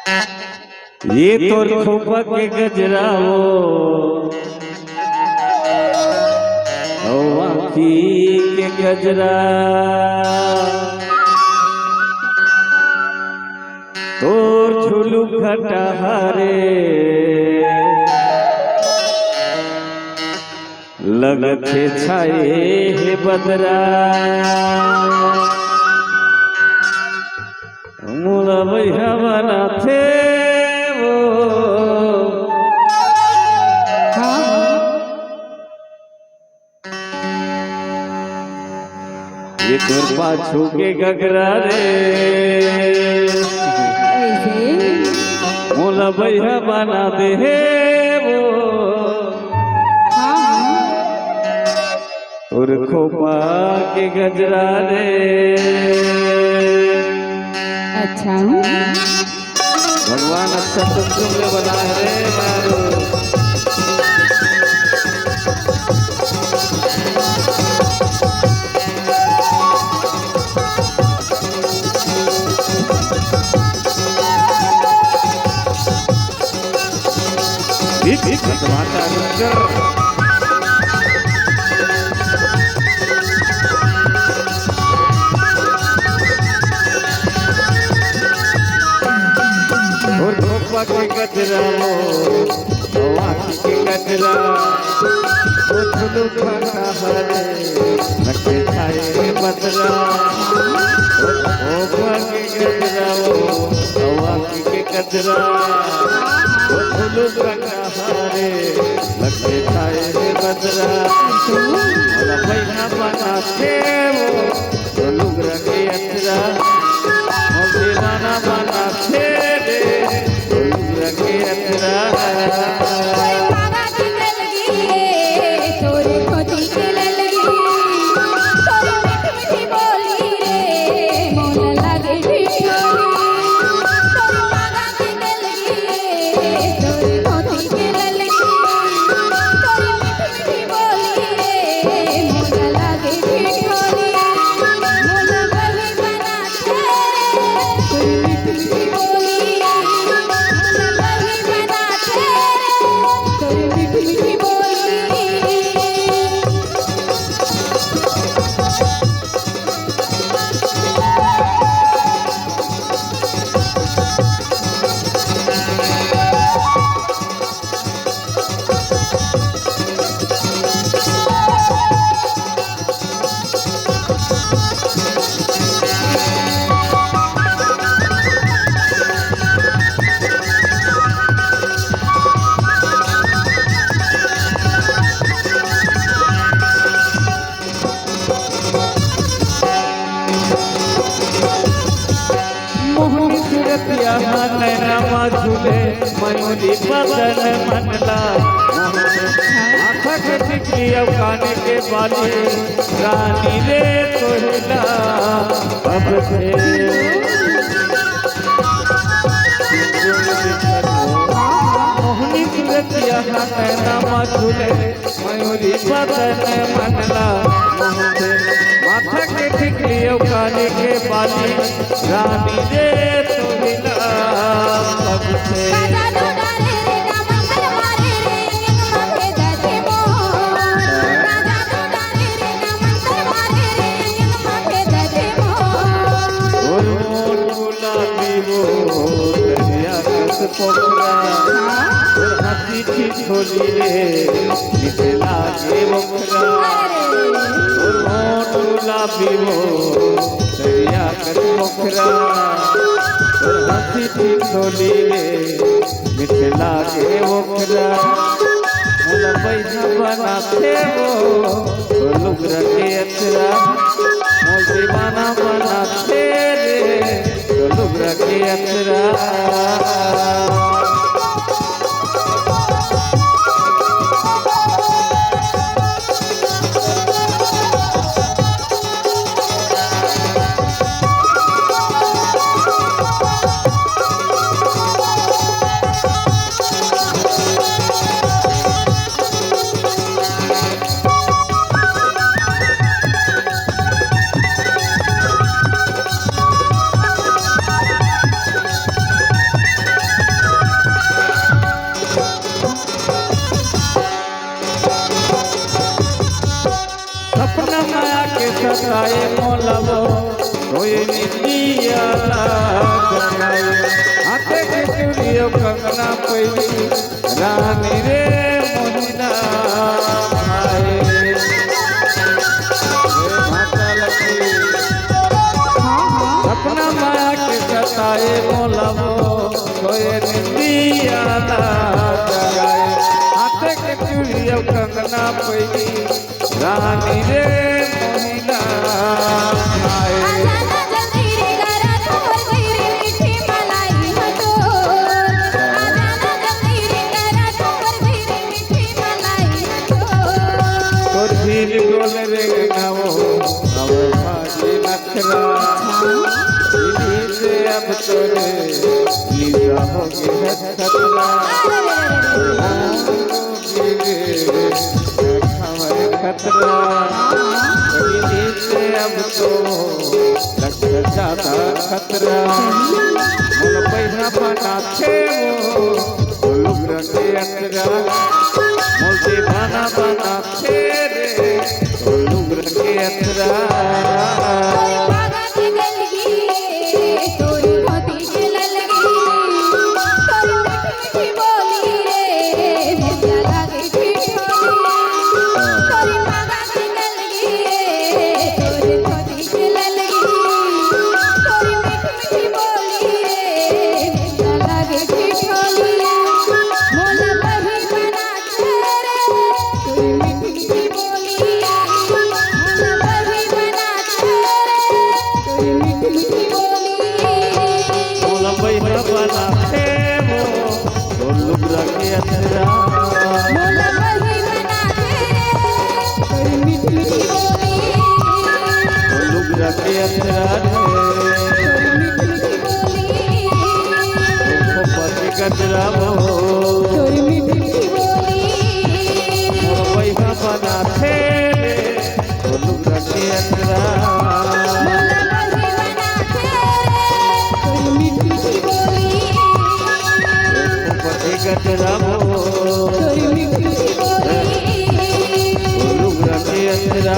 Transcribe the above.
ये तोर खोपा के गजराओ आँखी के गजरा तोर झुलू खटहारे लगथे छाए हे बदरा मोला भैया बनाथे ये तोर पाछू के गगरा रे मोला भैया बना दे वो तोर खोपा के गजरा रे। अच्छा भगवान अच्छा तुमने बनाए रे मारो और खोपा के गजरा आँखी के गजरा वो झुलू खटहारे लगथे छाए बदरा खोपा के गजरा आँखी के गजरा वो झुलू खटहारे लगथे छाए बदरा मोला भैया बनाथे वो लुगरा के अचरा मोल दीवाना बनाथे झूले मयूरी बदन मनला आँखा के टिकली अब काने के बाली रानी रे तोहिला अब से मोहनी सूरतिया नैना झूले मयूरी बदन मनला माथा के टिकली अब काने के बाली रानी रे तोहिला अब से हाथी की छोली रे निकला के बकरा गुलाबी वो दरिया कर बकरा हाथी की छोली रे निकला के बकरा मोला पैसा बनाते वो लुगरा के अचरा मोल दीवाना बनाते रे लुगरा के अचरा। निंदिया जगाए हाथे के चूड़ियों कंगना पहली रानी रे मोहिना आए माता लक्ष्मी अपना माया के सताए मोलावो कोई निंदिया जगाए हाथे के चूड़ियों कंगना पहली रानी रे मोहिना आए धीर गोल रे गाओ अब भाजी नखरा धीरे से अब तोरे लीला हो गया खतरा हमारे खतरा धीरे से अब तो लग जाता खतरा मोल पैसा बना थे वो लोग रखे अतरा मोल दीवाना बना थे लोग रखे अतरा कचरा मोर मीठी बोली पैसा बना थे लोग रखे अतरा कचरा मोर लोग रखे अतरा